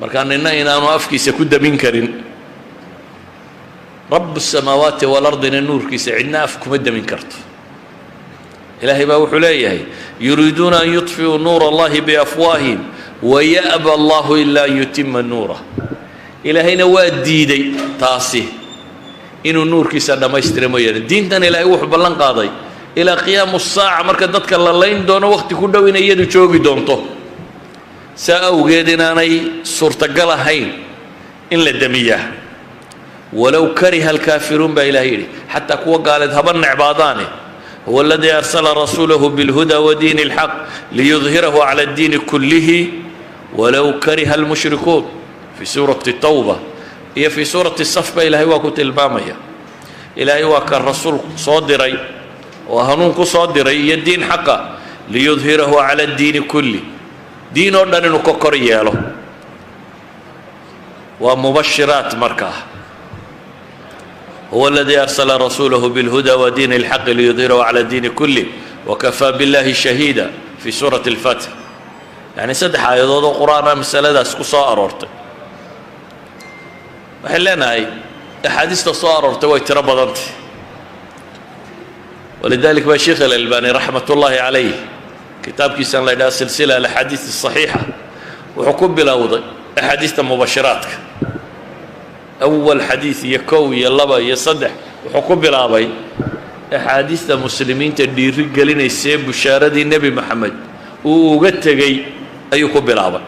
marka nina inaanu afkiisa ku damin karin rabb as-samawati wal ardi nuurkiisa cidna af kuma damin karto ilaahay baa wuxuu leeyahay yuriiduuna an yutfi'u nuura allahi biafwaahihim waya'ba allahu ila an yutimma nuurah ilaahayna waa diiday taasi inuu nuurkiisa dhammaystiro mooyaane diintan ilaahay wuxuu ballan qaaday ilaa qiyaamu saaca marka dadka la layn doono waqti ku dhow inay iyadu joogi doonto saa awgeed inaanay suurtagal ahayn in la damiyaa walow kariha alkaafiruun baa ilahay yidhi xataa kuwa gaaleed haba necbaadaane huwa aladii arsala rasuulahu bilhuda wadiini alxaq liyudhirahu cala addiini kullihi walow kariha almushrikuun fi suurati tawba iyo fi suurati saf baa ilahay waa ku tilmaamaya ilaahay waa kan rasuul soo diray oo hanuun ku soo diray iyo diin xaqa liyudhirahu cala addiini kulli diin oo dhan inuu ka kor yeelo waa mubashiraat markaa هو الذي أرسل رسوله بالهدى ودين الحق ليظهره على الدين كله وكفى بالله شهيدا في سورة الفتح يعني سدح آيات القرآن مسألة سكسا أرورت وحلنا هاي أحاديث تصار أرورت ويتربضت ولذلك الشيخ الألباني رحمة الله عليه كتاب كيسان لدى سلسلة الأحاديث الصحيحة وحكم بالأوضة أحاديث مبشراتك أول حديث يكوي يلبا يصدح وحكم بالأبي أحاديث المسلمين تدير قالين يسيب بشارة النبي محمد وقت جاي أيكم بالأبي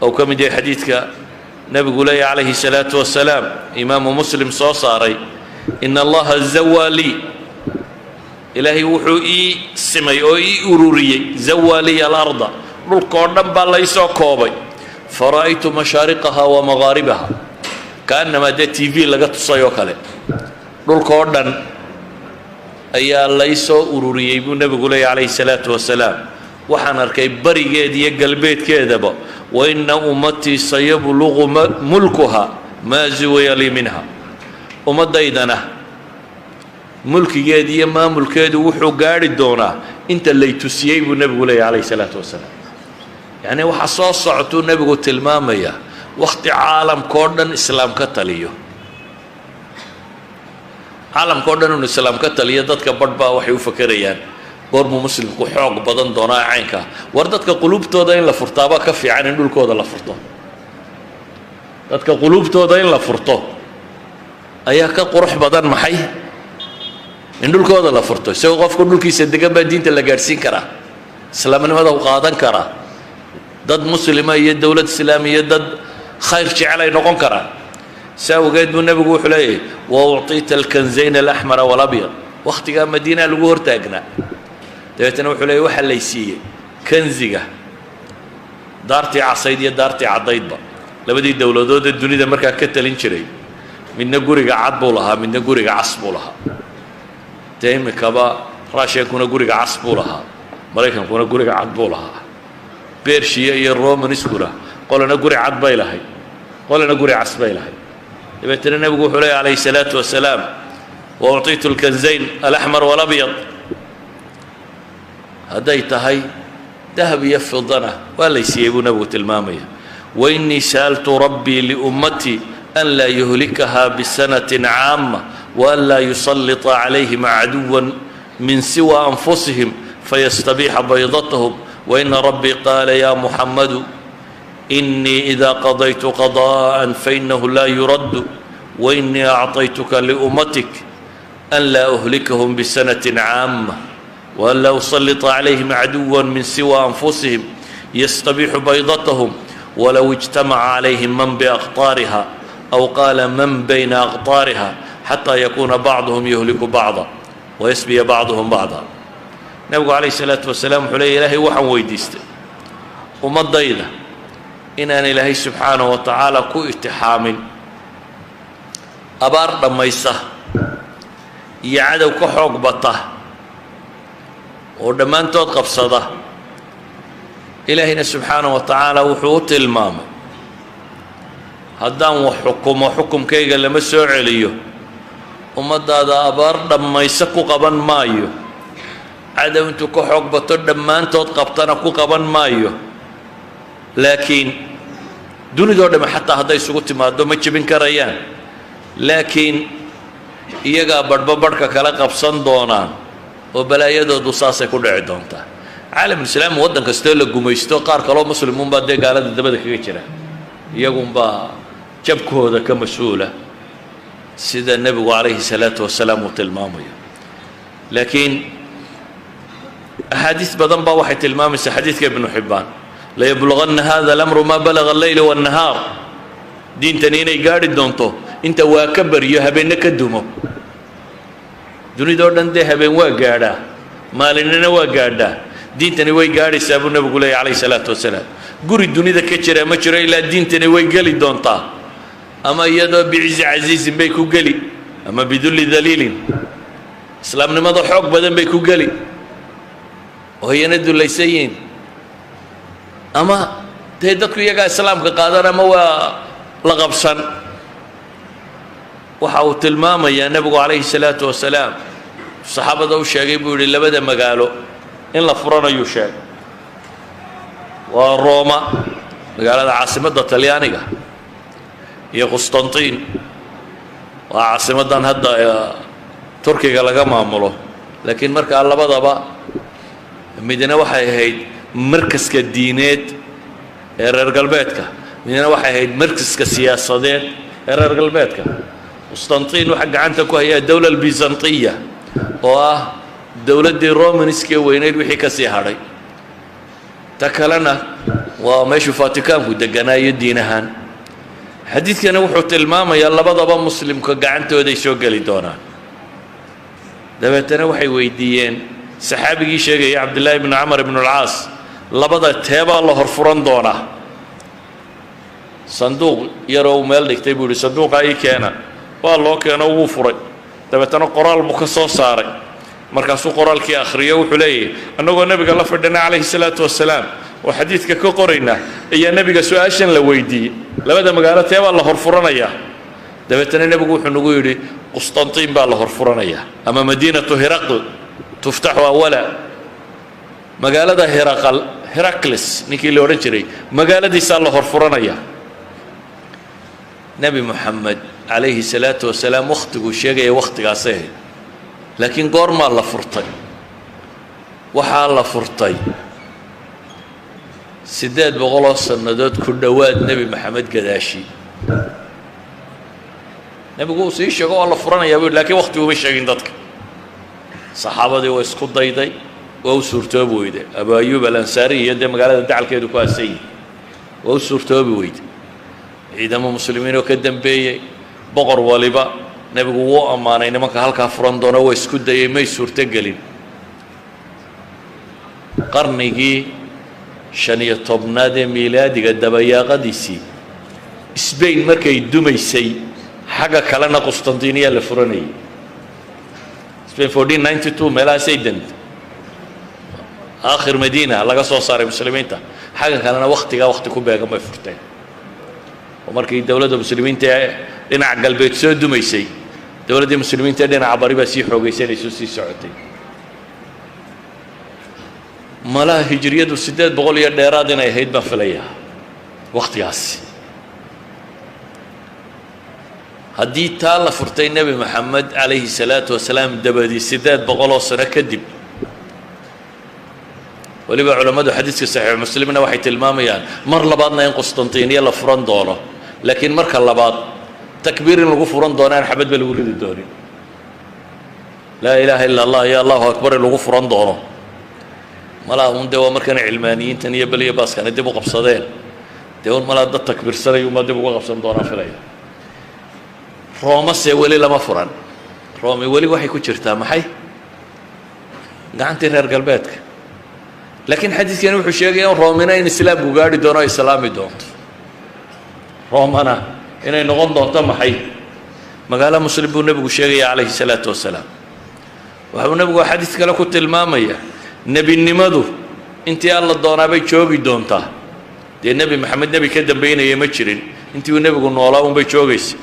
أو كم دي حديثك نبي قولي عليه الصلاة والسلام إمام مسلم صاري إن الله الزوالي إلهي وحوئي سمي أو أروري زوالي الأرض بالقرن بالله كوبي فرأيت مشارقها ومغاربها كأنما ده تي في لقى تصيو كله دول كوردن أيا ليس أروري يبون نبي عليه الصلاة والسلام وحنر كي بري دي قلبيت كذا با وإن أمتي سيبلغ ملكها ما زوي لي منها أمد أيضنا ملك جدي ما ملك يد وحو قاعد دونا أنت اللي تسيب النبي عليه الصلاة والسلام يعني وحصاص صعتو النبي قلت المامية وقت عالم كوردن إسلام كتليه عالم كوردن الإسلام كتليه ضدك برضا وحي وفكريان قرب مسلم كحوق بدن دونا عينك وردتك قلوب تودين لفرطابا كفي عن دول كودا لفرطو ضدك قلوب تودين لفرطو أياك قرح بدن محي من دول كودا لفرطو سو قف كل كيس الدقة بدين تلا جالسين كرا إسلام هذا وقادن كرا ضد مسلمة يد دولة إسلامية ضد خير شيء على نقون كرا ساو قيد النبي يقول حليه وأعطيت الكنزين الأحمر والأبيض وقت قام مدينة الجور تاجنا تبتنا وحليه وحل ليسيه كنزية دارتي عصيدية دارتي عضيضة لبدي الدولة دود الدنيا ده مركز كتلين شري من نجوري عض لها من نجوري عصب لها تهم كبا راشي يكون نجوري عصب لها مريكان يكون نجوري عض لها بيرشيا يروم نسكرة قال نجوري عض بيلهاي قال نجوري عصب بيلهاي تبتنا النبي يقول حليه عليه الصلاة والسلام وأعطيت الكنزين الأحمر والأبيض هديت هاي ذهب يفضنا ولا يسيبون نبوة المامية وإني سألت ربي لأمتي أن لا يهلكها بسنة عامة وأن لا يسلط عليهم عدوا من سوى أنفسهم فيستبيح بيضتهم وإن ربي قال يا محمد إني إذا قضيت قضاء فإنه لا يرد وإني أعطيتك لأمتك أن لا أهلكهم بسنة عامة وأن لا أسلط عليهم عدوا من سوى أنفسهم يستبيح بيضتهم ولو اجتمع عليهم من بأقطارها أو قال من بين أقطارها حتى يكون بعضهم يهلك بعضا ويسبي بعضهم بعضا نبي عليه الصلاة والسلام حلي إلهي وحن ويديست وما الضيلة إن أنا إلهي سبحانه وتعالى كو اتحام أبار لما يسه يعدو كحوق بطه ودمان تود قبصده إلهنا سبحانه وتعالى وحوت المام هدان وحكم كيغا لما سوعليو ومدى هذا أبار لما يسكو قبان مايو عدو انتو كحوق بطه دمان تود قبطنا كو قبان مايو لكن dunidoo dhamme xataa hadday isugu timaado ma jebin karayaan laakiin iyagaa badhba badhka kala qabsan doonaan oo balaayadoodu saasay ku dhici doontaa caalamulislaam waddan kastoo la gumaysto qaar kaloo muslimuunbaa dee gaalada dabada kaga jira iyagunbaa jabkooda ka mas-uula sida nebigu calayhi salaatu wasalaam uu tilmaamayo laakiin axaadiis badan baa waxay tilmaamaysaa xadiidka ibnu xibbaan layabluganna hada alamru maa balaga alleyla waannahaar diintani inay gaadhi doonto inta waa ka baryo habeenna ka dumo dunidoo dhan dee habeen waa gaadhaa maalinina waa gaadhaa diintani way gaadhaysaa buu nebigu leeyay calayhi salaatu wasalaam guri dunida ka jira ma jiro ilaa diintani way geli doontaa ama iyadoo bicizi casiizin bay ku geli ama bidulli daliilin islaamnimada xoog badan bay ku geli oo iyana dulaysan yihiin ama dee dadku iyagaa islaamka qaadan ama waa la qabsan waxa uu tilmaamayaa nebigu calayhi salaatu wasalaam saxaabada u sheegay buu yidhi labada magaalo in la furanayuu sheegay waa rooma magaalada caasimadda talyaaniga iyo qustantiin waa caasimaddan hadda turkiga laga maamulo laakiin markaa labadaba midna waxay ahayd markaska diineed ee reer galbeedka midna waxay ahayd markaska siyaasadeed ee reer galbeedka qustantiin waxaa gacanta ku hayaa dowla albizantiya oo ah dowladdii romanskee weyneyd wixii ka sii hadhay ta kalena waa meeshuu fatikaanku deganaayo diin ahaan xadiidkani wuxuu tilmaamayaa labadaba muslimka gacantooday soo geli doonaan dabeetana waxay weydiiyeen saxaabigii sheegaya cabdillaahi bnu camar ibnu alcaas labada teebaa la horfuran doonaa sanduuq yaroo uu meel dhigtay buu yidhi sanduuqaa ii keena waa loo keeno wuu furay dabeetana qoraal buu ka soo saaray markaasuu qoraalkii akhriyo wuxuu leeyahay annagoo nebiga la fadhina calayhi salaatu wasalaam oo xadiidka ka qoraynaa ayaa nebiga su-aashan la weydiiyey labada magaalo teebaa la horfuranayaa dabeetana nebigu wuxuu nagu yidhi qustantiin baa la horfuranayaa ama madiinatu hiraql tuftaxu awala magaalada herakles ninkii la odhan jiray magaaladiisaa la horfuranayaa nebi moxamed calayhi salaatu wasalaam wakhtiguu sheegaya wakhtigaasay ahayd laakiin goormaa la furtay waxaa la furtay 800 sannadood ku dhowaad nebi maxamed gadaashi nebigu uu sii sheego waa la furanayaa buu laakiin wakhti uma sheegin dadka saxaabadii waa isku dayday waa u suurtoobi weyday abu ayuub alansaari iyo dee magaalada dacalkeedu ku aasan yihi waa u suurtoobi weyday ciidamo muslimiin oo ka dambeeyey boqor waliba nebigu wuu ammaanay nimanka halkaa furan doona waa isku dayay may suurtogelin qarnigii 15aad ee miilaadiga dabayaaqadiisii sbain markay dumaysay xagga kalena qustantiniya la furanayay spain 1492 meelahaasay dantay aakhir madiina laga soo saaray muslimiinta xagga kalena wakhtigaa wakhti ku beegan bay furteen oo markii dowladda muslimiinta ee dhinaca galbeed soo dumaysay dowladdii muslimiinta ee dhinaca bari baa sii xoogaysanayso sii socotay malaha hijriyadu 800 iyo dheeraad inay ahayd baan filayaa wakhtigaasi haddii taa la furtay nebi moxamed calayhi salaatu wasalaam dabadii 800 sano kadib weliba culammadu xadiiska saxiix muslimna waxay tilmaamayaan mar labaadna in qustantiniya la furan doono laakiin marka labaad takbiir in lagu furan doono aan xabadba lagu ridi doonin laa ilaaha illa allah iyo allahu akbar in lagu furan doono malaha un dee waa markana cilmaaniyiintan iyo beliya baaskana dib u qabsadeen dee un malaha dad takbiirsanay uma dib uga qabsan doonaan filaya roomase weli lama furan roome weli waxay ku jirtaa maxay gacantii reer galbeedka laakiin xadiidkani wuxuu sheegaya in roomina in islaamku gaadhi doono o islaami doonto roomana inay noqon doonto maxay magaalo muslim buu nebigu sheegaya calayhi salaatu wasalaam waxuu nebigu xadiis kale ku tilmaamaya nebinimadu intii alla doonaabay joogi doontaa dee nebi maxamed nebi ka dambaynaya ma jirin intii uu nebigu noolaa unbay joogaysa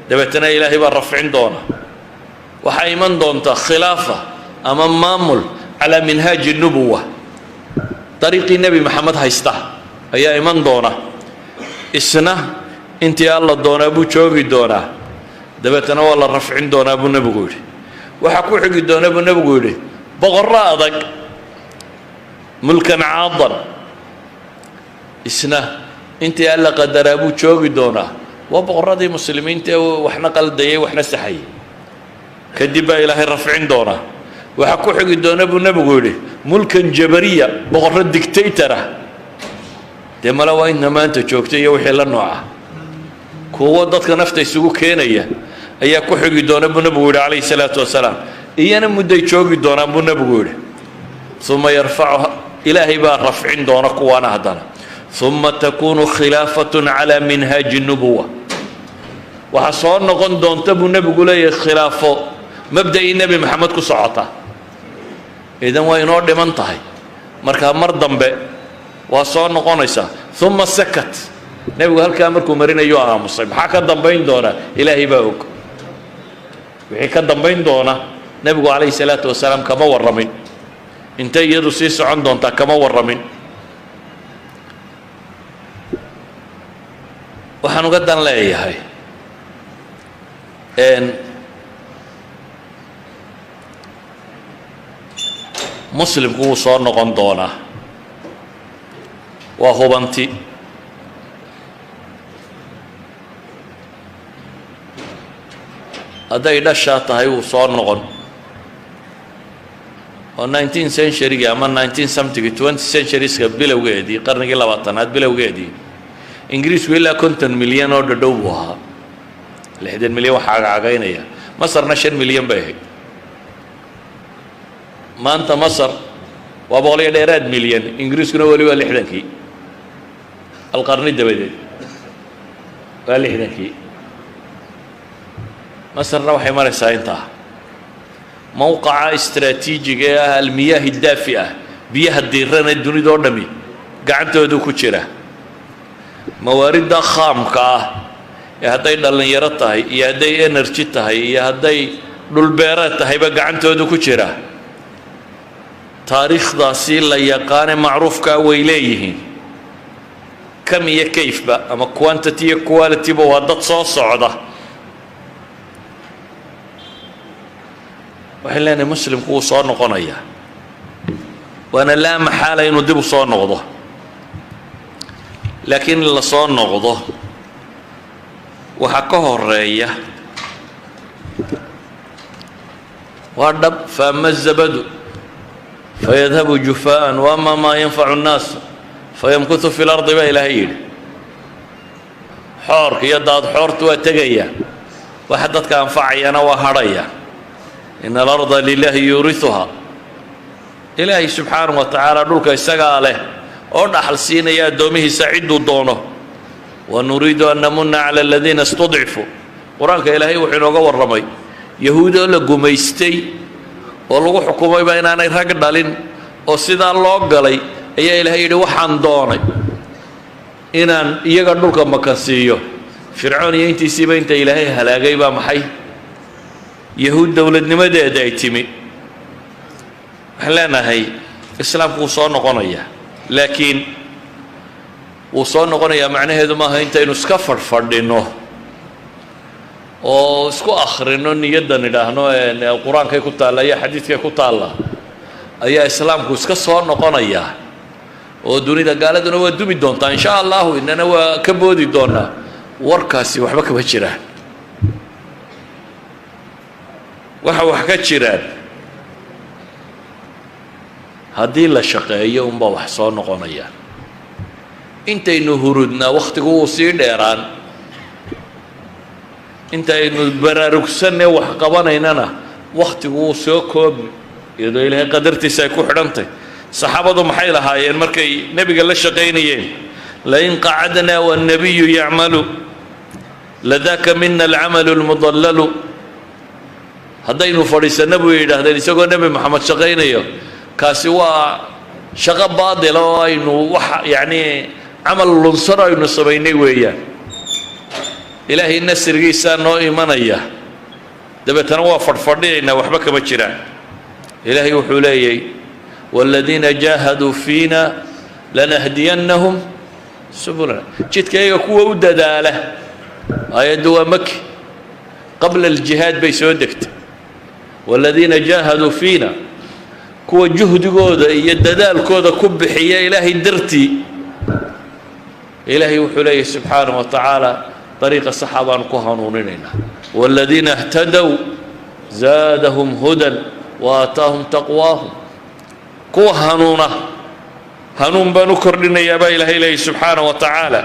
dabeetana ilaahay baa rafcin doona waxaa iman doonta khilaafa ama maamul calaa minhaaji nubuwa dariiqii nebi maxamed haysta ayaa iman doona isna intii alla doonaa buu joogi doonaa dabeetana waa la rafcin doonaa buu nebigu yidhi waxaa ku xigi doona buu nebigu yidhi boqorro adag mulkan caadan isna intii alla qadaraa buu joogi doonaa waa boqorradii muslimiinta ee waxna qaldayay waxna saxayay kadib baa ilaahay rafcin doonaa waxaa ku xigi doona buu nebigu yidhi mulkan jabariya boqorro dictator ah dee male waa inna maanta joogta iyo wixii la nooca kuwo dadka nafta isugu keenaya ayaa ku xigi doona buu nebigu yidhi calayhi salaatu wasalaam iyana mudday joogi doonaan buu nebigu yidhi uma yarfacuha ilaahay baa rafcin doona kuwaana haddana uma takunu khilaafatun calaa minhaaji nubuwa waxaa soo noqon doonta buu nebigu leeyahay khilaafo mabda'ii nebi maxamed ku socota idan waa inoo dhiman tahay markaa mar dambe waa soo noqonaysaa uma sakat nebigu halkaa markuu marinayo aamusay maxaa ka dambayn doona ilaahay baa og wixii ka dambayn doona nebigu calayhi salaatu wasalaam kama warramin intay iyadu sii socon doontaa kama warramin waxaan uga dan leeyahay muslimku wuu soo noqon doonaa waa hubanti hadday dhashaa tahay wuu soo noqon oo 19 century ama 19 something 20 centurieska bilowgeedii qarnigii 20aad bilowgeedii ingiriisku ilaa 50 milyan oo dhadhow buu ahaa 60 milyan waxaa cagaynaya masarna 5 milyan bay ahayd maanta masar waa 100 milyan ingiriiskuna weli waa 60kii alqarni dabadeed waa 60kii masarna waxay maraysaa intaa mowqaca istaraatiijiga ee ah almiyaahi daafi ah biyaha diirana dunida oo dhami gacantoodu ku jira mawaaridda khaamka ah ee hadday dhallinyaro tahay iyo hadday energy tahay iyo hadday dhulbeereed tahayba gacantoodu ku jira taariikhdaasi la yaqaane macruufkaa way leeyihiin kam iyo kayfba ama quantity iyo qualityba waa dad soo socda waxay leenahay muslimku wuu soo noqonayaa waana laa maxaala inuu dib u soo noqdo laakiin in la soo noqdo waxaa ka horeeya waa dhab faama zabadu fayadhabu jufaa'an waama maa yanfacu nnaas fayamkutu fi lardi baa ilaahay yidhi xoorka iyo daadxoortu waa tegaya waxa dadka anfacayana waa hadhaya in alarda lilaahi yuuriuha ilaahay subxaanahu wa tacaala dhulka isagaa leh oo dhaxal siinaya addoomihiisa cidduu doono wanuriidu an namuna cala aladiina istudcifuu qur-aanka ilaahay wuxuu inooga warramay yahuud oo la gumaystay oo lagu xukumayba inaanay rag dhalin oo sidaa loo galay ayaa ilaahay yidhi waxaan doonay inaan iyaga dhulka makansiiyo fircoon iyo intiisiiba inta ilaahay halaagay baa maxay yahuud dowladnimadeeda ay timi waxaan leenahay islaamku wuu soo noqonayaa laakiin wuu soo noqonayaa macnaheedu maaha intaynu iska fadhfadhinno oo isku akhrino niyaddan idhaahno qur-aankay ku taalla iyo xadiidkay ku taalla ayaa islaamku iska soo noqonayaa oo dunida gaaladuna waa dumi doontaa insha allahu inana waa ka boodi doonaa warkaasi waxba kama jiraan waxa wax ka jiraan haddii la shaqeeyo unbaa wax soo noqonaya intaynu hurudnaa wakhtigu wuu sii dheeraan intaynu baraarugsanee wax qabanaynana wakhtigu wuu soo koobi iyadoo ilaahay qadartiisa ay ku xidhantay saxaabadu maxay lahaayeen markay nebiga la shaqaynayeen lain qacadnaa wannabiyu yacmalu ladaaka mina alcamalu lmudallalu haddaynu fadhiisanno buu yidhaahdeen isagoo nebi maxamed shaqaynayo kaasi waa shaqo baadila oo aynu wax yacnii camal lunsan aynu samaynay weeyaan ilaahay nasrigiisaa noo imanaya dabeetana waa fadhfadhinaynaa waxba kama jiraan ilaahay wuxuu leeyay waaladiina jaahaduu fiina lanahdiyannahum subulana jidkayga kuwa u dadaala aayaddu waa maki qabla aljihaad bay soo degtay والذين جاهدوا فينا كوا جهدكooda iyo dadaalkooda ku bixiya ilaahay dartii ilaahay wuxuu leeyahay subxaanahu wa tacaala dariiqa saxa baan ku hanuuninayna والذين اهتدوا زادهم هدى وآتاهم تقواهم كوا hanuun baan u kordhinayaa baa ilaahay leeyahay subxaanahu wa tacaala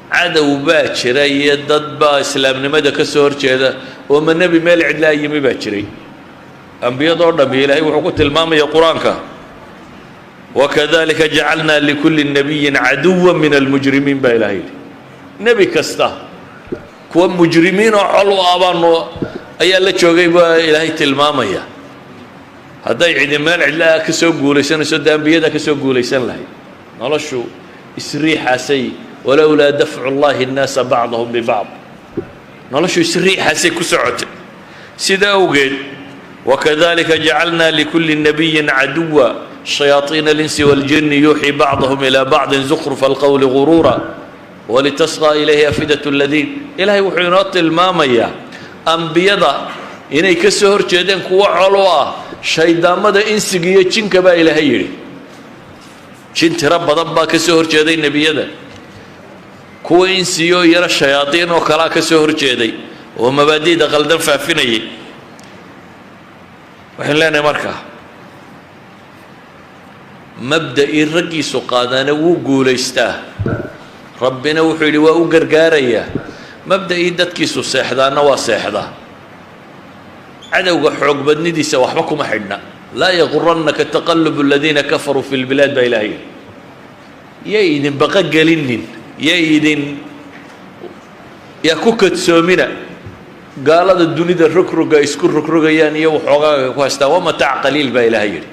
cadow baa jira iyo dad baa islaamnimada ka soo horjeeda oo ma nebi meel cidlaa yimi baa jiray ambiyadoo dhammi ilaahay wuxuu ku tilmaamaya qur-aanka wakadalika jacalnaa likulli nabiyin caduwa min almujrimiin baa ilahay yidhi nebi kasta kuwa mujrimiin oo col u abaano ayaa la joogay baa ilaahay tilmaamaya hadday cidi meel cidlaa ka soo guulaysanayso dee ambiyada ka soo guulaysan lahayd noloshu isriixaasay ولولا دفع الله الناس بعضهم ببعض نلشوا سريع حسي كسعت سيدا وقيل وكذلك جعلنا لكل نبي عدوا شياطين الإنس والجن يوحي بعضهم إلى بعض زخرف القول غرورا ولتصغى إليه أفئدة الذين إلهي وحينات المامية أنبيضا إني كسهر جدن كوا علوا شيطان مدى إنسقية جنك با إلهي جنت رب ضبا كسهر جدين نبيضا kuwa insiyo yara shayaadiin oo kala ka soo horjeeday oo mabaadiida qaldan faafinayay waxaan leenahay markaa mabda'i raggiisu qaadana wuu guulaystaa rabbina wuxuu yidhi waa u gargaarayaa mabda'ii dadkiisu seexdaana waa seexdaa cadowga xoog badnidiisa waxba kuma xidhna laa yagurannaka taqalubu aladiina kafaruu fi lbilaad baa ilaahay yay idin baqa gelinin yaa ku kadsoomina gaalada dunida rogroga isku rogrogayaan iyo waxoogaaga ku haystaan waa mataac qaliil baa ilaahay yidhi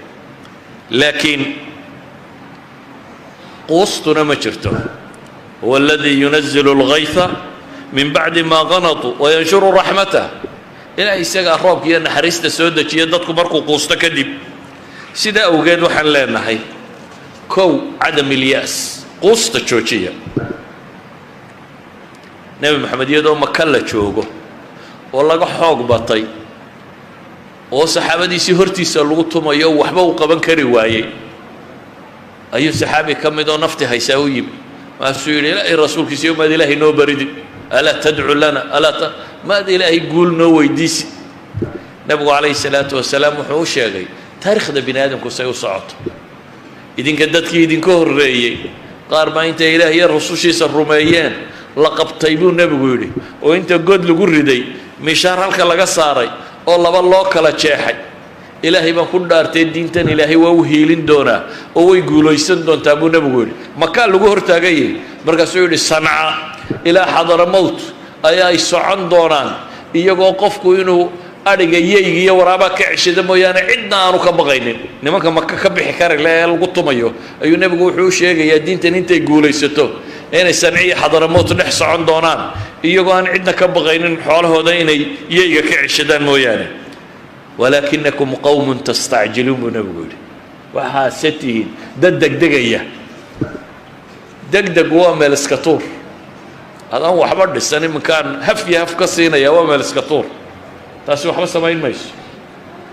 laakiin quustuna ma jirto huwa aladii yunazilu اlgayha min bacdi maa qanatuu wayanshuru raxmatah ilaahay isagaa roobka iyo naxariista soo dejiya dadku markuu quusto kadib sidaa awgeed waxaan leenahay kow cadam ilyaas quusta joojiya nebi maxamed iyadoo maka la joogo oo laga xoog batay oo saxaabadiisii hortiisa lagu tumayo waxba uu qaban kari waayey ayuu saxaabi ka mid oo nafti haysaa u yimi maasuu yidhi ilaahay rasuulkiisa maad ilaahay noo baridi alaa tadcu lana maad ilaahay guul noo weydiisi nebigu calayhi salaatu wasalaam wuxuu u sheegay taariikhda bini aadamku say u socoto idinka dadkii idinka horreeyey qaar baa intay ilaah iyo rusushiisa rumeeyeen la qabtay buu nebigu yidhi oo inta god lagu riday mishaar halka laga saaray oo laba loo kala jeexay ilaahay baan ku dhaartay diintan ilaahay waa u hiilin doonaa oo way guulaysan doontaa buu nebigu yidhi makaa lagu hortaagayay markaasuu yidhi sanca ilaa xadaramowt ayaa ay socon doonaan iyagoo qofku inuu adhiga yeyga iyo waraabaa ka ceshada mooyaane cidna aanu ka baqaynin nimanka maka ka bixi kari le ee lagu tumayo ayuu nebigu wuxuu u sheegayaa diintan intay guulaysato inay sanci iyo xadaramowt dhex socon doonaan iyagoo aan cidna ka baqaynin xoolahooda inay yeyga ka ceshadaan mooyaane walaakinakum qowmun tastacjiluun buu nebigu yidhi waxaase tihiin dad degdegaya degdeg waa meel iska tuur adaan waxba dhisan iminkaan haf iyo haf ka siinaya waa meel iska tuur taasi waxba samayn mayso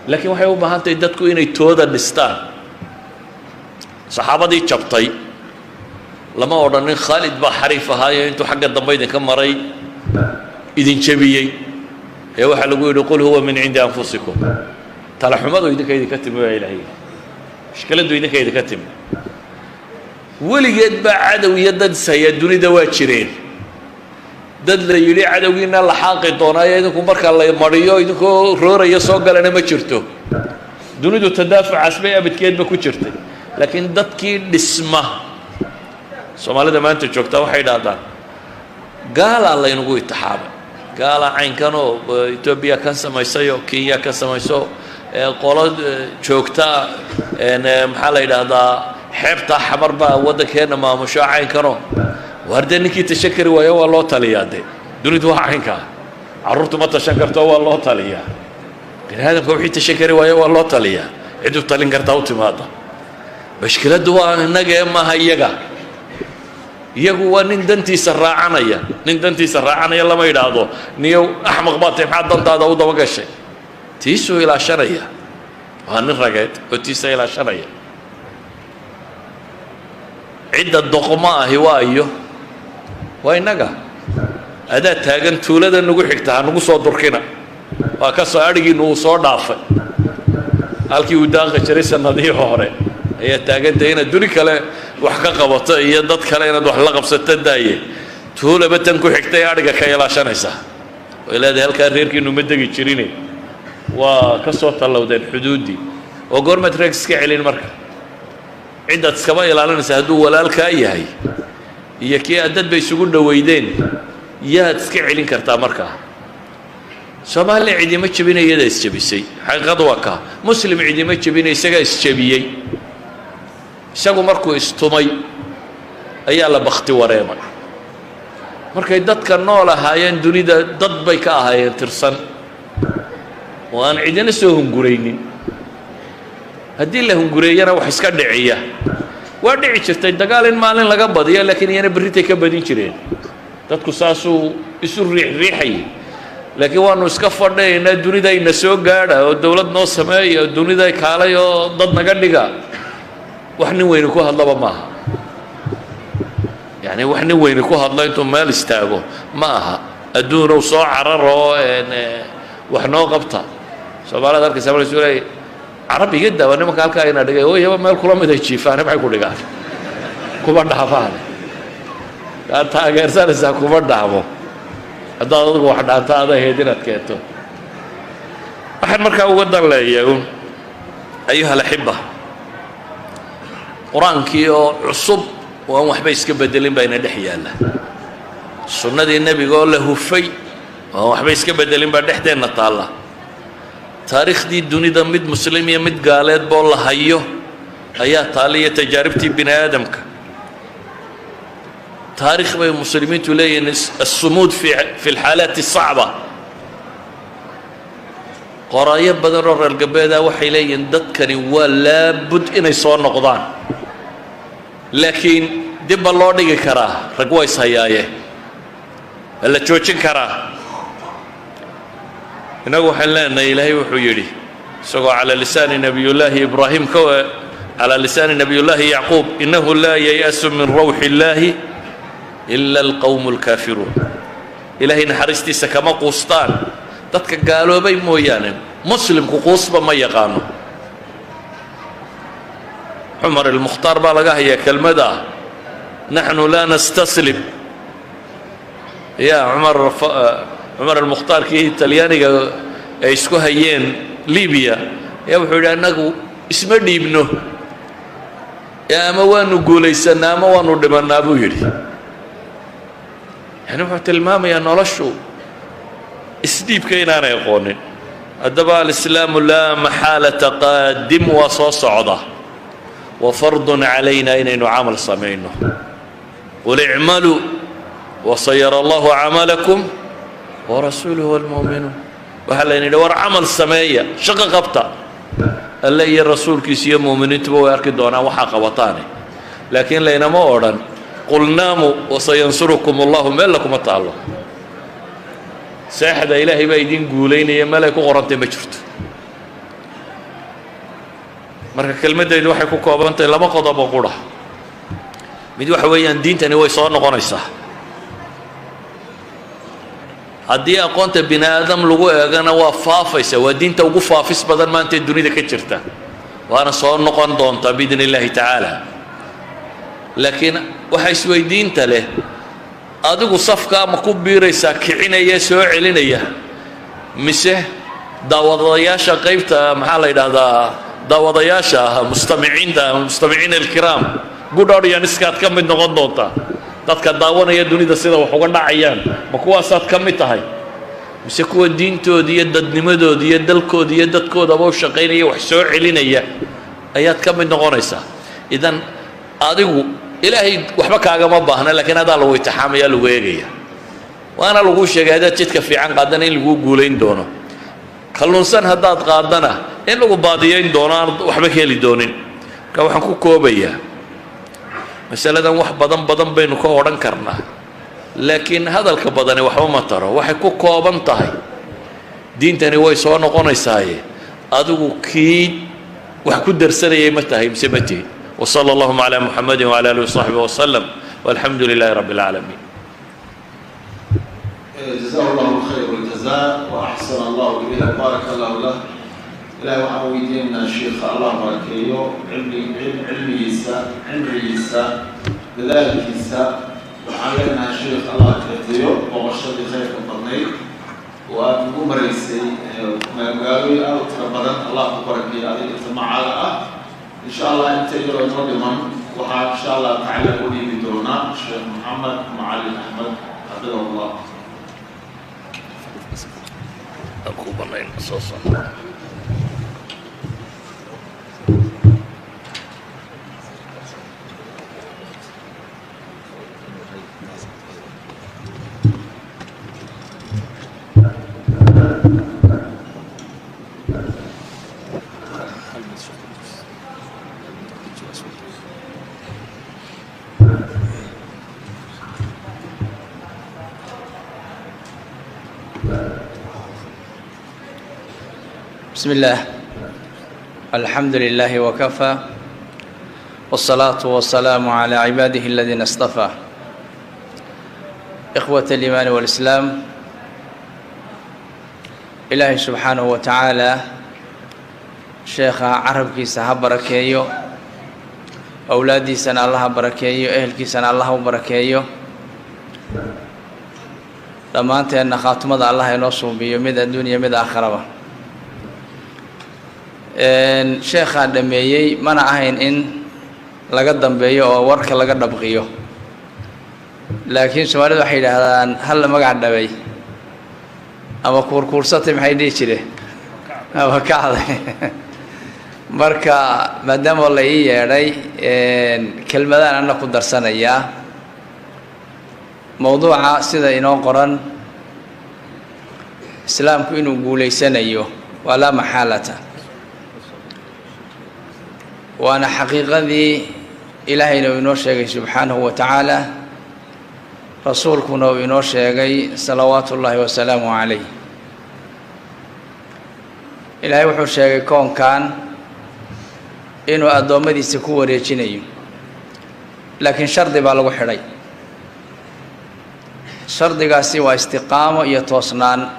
laakiin waxay u baahan tahay dadku inay tooda dhistaan saxaabadii jabtay lama odhanin khaalid baa xariif ahaayo intuu xagga dambe idinka maray idin jebiyey ee waxaa lagu yidhi qul huwa min cindi anfusikum talaxumadu idinka idinka timi baa ilaahay mushkiladdu idinka idinka timi weligeed baa cadow iyo dad ishaya dunida waa jireen dad la yidhi cadowgiina la xaaqi doonaayo idinku markaa la mariyo idinkoo rooraya soo galana ma jirto dunidu tadaafucaas bay abadkeedba ku jirtay laakiin dadkii dhisma soomaalida maanta joogtaa waxay idhaahdaan gaalaa laynagu itixaamay gaala caynkanoo etoobiya kan samaysayo kenya kan samayso qolo joogta maxaa la yidhaahdaa xeebtaa xamar baa waddankeenna maamusho caynkanoo war dee ninkii tashan kari waayo waa loo taliyaa dee dunidu waa caynkaa carruurtu ma tashan karto waa loo taliyaa bini aadamka wixii tashan kari waayo waa loo taliyaa cidu talin kartaa u timaada mushkiladdu waa innaga ee maaha iyagu waa nin dantiisa raacanaya lama yidhaahdo niyow axmaq baa tahay maxaa dantaada u daba gashay tiisuu ilaashanaya waa nin rageed oo tiisa ilaashanaya cidda doqmo ahi waa innaga adaa taagan tuulada nagu xigta ha nagu soo durkina waa ka soo adhigiinu uu soo dhaafay halkii uu daaqi jiray sanadihii hore ayaa taagantay inaad duni kale wax ka qabato iyo dad kale inaad wax la qabsato daaye tuulaba tan ku xigtay adhiga ka ilaashanaysaa way leedahay halkaa reerkiinu ma degi jirine waa ka soo tallowdeen xuduuddii oo goormaad reeg iska celin marka ciddaad iskaba ilaalinaysa hadduu walaalkaa yahay iyo kii aad dadba isugu dhowaydeen yaad iska celin kartaa markaa soomaaliya cidima jebina iyadaa isjebisay xaqiiqadu waa kaa muslim cidima jebina isagaa isjebiyey isagu markuu istumay ayaa la bakti wareemay markay dadka nool ahaayeen dunida dad bay ka ahaayeen tirsan oo aan cidina soo hunguraynin haddii la hungureeyana wax iska dhiciya waa dhici jirtay dagaal in maalin laga badiyo laakiin iyana berritay ka badin jireen dadku saasuu isu riixriixayay laakiin waanu iska fadhaynaa dunidayna soo gaadha oo dawlad noo sameeya oo duniday kaalay oo dad naga dhiga wax nin weyni ku hadlaba maaha yani wax nin weyni ku hadlo intuu meel istaago ma aha adduunow soo cararoo wax noo qabta soomaalida arkaysa markaysu leeyahay carab iga daawa nimanka halkaa ina dhigay ooyaba meel kula mid ay jiifaane maxay ku dhigaan kuma dhaafaane kaad taageersanaysaa kuma dhaamo haddaad adigu wax dhaanta ada ahayd inaad keento waxaan markaa uga dan leeyahay ayuha alaxiba qur-aankii oo cusub oo aan waxba iska bedelin baa ina dhex yaalla sunnadii nebiga oo la hufay oo aan waxba iska bedelin baa dhexdeenna taalla taariikhdii dunida mid muslim iyo mid gaaleed boo la hayo ayaa taaliya tajaaribtii bini aadamka taariikh bay muslimiintu leeyihiin asumuud fi alxaalaati asacba qoraayo badan oo reer galbeeda waxay leeyihiin dadkani waa laabud inay soo noqdaan laakiin dib baa loo dhigi karaa rag waa ishayaaye waa la joojin karaa inagu waxaan leenahay ilaahay wuxuu yidhi isagoo calaa lisaani nabiyullaahi ibraahim calaa lisaani nabiyullaahi yacquub innahu laa yay'asu min rawxi illaahi ila alqawmu alkaafiruun ilaahay naxariistiisa kama quustaan dadka gaaloobay mooyaane muslimku quusba ma yaqaano cumar almukhtaar baa laga hayaa kelmada naxnu laa nastaslim ya cumar almukhtaar kii talyaaniga ay isku hayeen libiya ayaa wuxuu yidhi annagu isma dhiibno ama waanu guulaysanaa ama waanu dhimannaa buu yidhi yani wuxuu tilmaamayaa noloshu isdhiibka inaanay aqoonin haddaba alislaamu laa maxaalata qaadim waa soo socda wa fardun calayna inaynu camal samayno qul icmaluu wasayara allahu camalakum warasuuluhu walmu'minuun waxaa layna yidhi war camal sameeya shaqo qabta alle iyo rasuulkiisa iyo mu'miniintuba way arki doonaan waxaa qabataane laakiin laynama odhan qul naamuu wasayansurukum allahu meel lakuma taallo seexda ilaahay baa idin guulaynaya meel ay ku qorantay ma jirto marka kelmaddaydu waxay ku koobantahay laba qodobo qura mid waxa weeyaan diintani way soo noqonaysaa haddii aqoonta bini aadam lagu eegana waa faafaysa waa diinta ugu faafis badan maanta ee dunida ka jirta waana soo noqon doontaa biidn illaahi tacaala laakiin waxa isweydiinta leh adigu safka ma ku biiraysaa kicinaya soo celinaya mise daawadayaasha qaybta maxaa la yidhaahdaa daawadayaasha mustamiiciina alkiraam good audience-kaad ka mid noqon doontaa dadka daawanaya dunida sida wax uga dhacayaan ma kuwaasaad ka mid tahay mise kuwa diintooda iyo dadnimadooda iyo dalkooda iyo dadkoodaba u shaqaynaya wax soo celinaya ayaad ka mid noqonaysaa idan adigu ilaahay waxba kaagama baahna laakiin adaa lagu itixaamaya lagu eegaya waana lagu sheegay haddaad jidka fiican qaadana in lagu guulayn doono kalluunsan haddaad qaadana in lagu baadiyayn doono aan waxba ka heli doonin waxaan ku koobayaa masaladan wax badan baynu ka odhan karnaa laakiin hadalka badani waxba ma taro waxay ku kooban tahay diintani way soo noqonaysaaye adigu kii wax ku darsanayay ma tahay mise ma tihin وصلى اللهم على محمد وعلى آله وصحبه وسلم والحمد لله رب العالمين. جزاه الله خير الجزاء وأحسن الله إليه بارك الله له. إلهي waxaan weydiinaynaa sheekha allah barakeeyo cilmigiisa dadaalkiisa waxaan leenahay sheekh allah kafeeyo boqoshadii khayrka badnayd oo aad ugu maraysay magaalooyin aad u tiro badan allah ku barakeeyo adiga ijtimaacaada ah إن شاء الله أنت يروي نظما وحاب إن شاء الله تعالى قولي بدونا الشيخ محمد معالي أحمد حفظه الله. أكو برين أساسا. بسم الله الحمد لله وكفى والصلاة والسلام على عباده الذين اصطفى إخوة الإيمان والإسلام إلهي سبحانه وتعالى شيخ عرب كيسا بركيو أولادي سنة الله بركيو أهل كيسا الله بركيو لما أنت أن خاتمة الله ينصب بيومد الدنيا مد آخرة sheekhaa dhameeyey mana ahayn in laga dambeeyo oo warka laga dhabqiyo laakiin Soomaalidu waxay yiraahdaan hal magac dhabay ama kuurkuursatay maxay dhihi jireen ama kacday marka maadaama la ii yeedhay kelmadaan ana ku darsanayaa mawduuca sida inoo qoran islaamku inuu guuleysanayo wala maxaalata وأنا حقيقتي إلهينا وينو شيغي سبحانه وتعالى رسولكنا وينو شيغي صلوات الله وسلامه عليه إلهي وحو شيغي كون كان إنو أدومدي سكو وريجينيو لكن شرط با لغو خيري شرطigaasi waa istiqaamo iyo toosnaan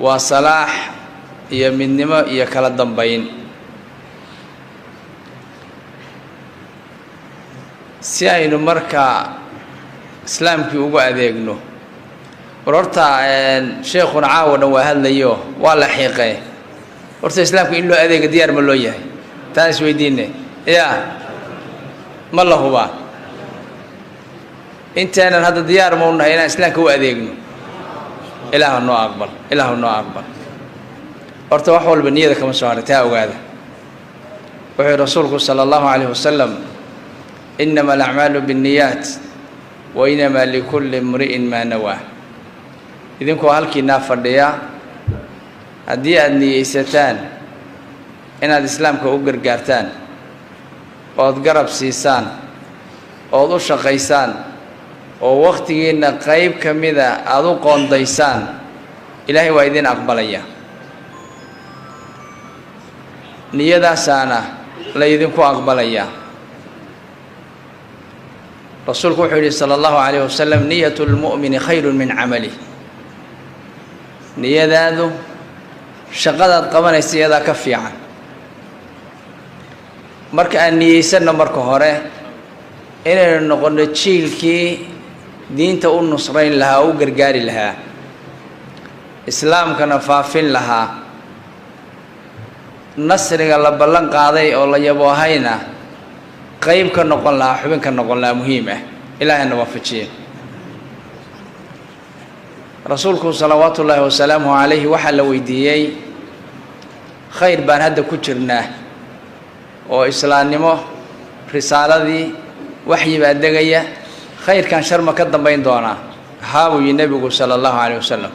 waa salaax iyo midnimo iyo kala dambeyn si aynu marka islaamkii ugu adeegno horta sheekhuna caawana waa hadlayo waa la xiiqay horta islaamku in loo adeego diyaar ma loo yahay taas weydiinay ya ma la huba intaanan hadda diyaar ma u nahay inaan islaamka u adeegno ilaahu noo aqbal horta wax walba niyada kama soo hartaa ogaada wuxuu rasuulku sallallahu alayhi wasallam إنما الأعمال بالنيات وإنما لكل امرئ ما نوى إذن كو هلكي نافرديا هدي النيستان إن الإسلام كو غرغارتان oo garab siisaan oo u shaqeysaan oo waqtigeena qayb kamida aad u qoondaysaan ilaahay waa idin aqbalaya niyadaasana la idinku aqbalaya رسولك وحده صلى الله عليه وسلم نية المؤمن خير من عمله نية ذو شقدت قبنا السيادة كفيعا مرك أني سنة مرك هره إن نقول تشيل كي دين تقول نصرين لها أو جرجاري لها إسلام كان فافين لها نصر الله بلن قاضي الله يبوهينا qayb ka noqon laha xubin ka noqon laha muhiim ah ilaahayna waafajiye rasuulku salawaatu ullaahi wasalaamuhu calayhi waxaa la weydiiyey khayr baan hadda ku jirnaa oo islaamnimo risaaladii waxyi baa degaya khayrkan shar ma ka dambayn doonaa haa wuu nebigu sala allahu calayhi wasalam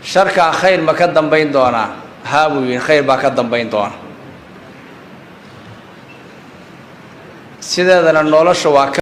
sharkaa khayr ma ka dambayn doonaa ها بو خير با كدنبين دونا sideedana nolosha waa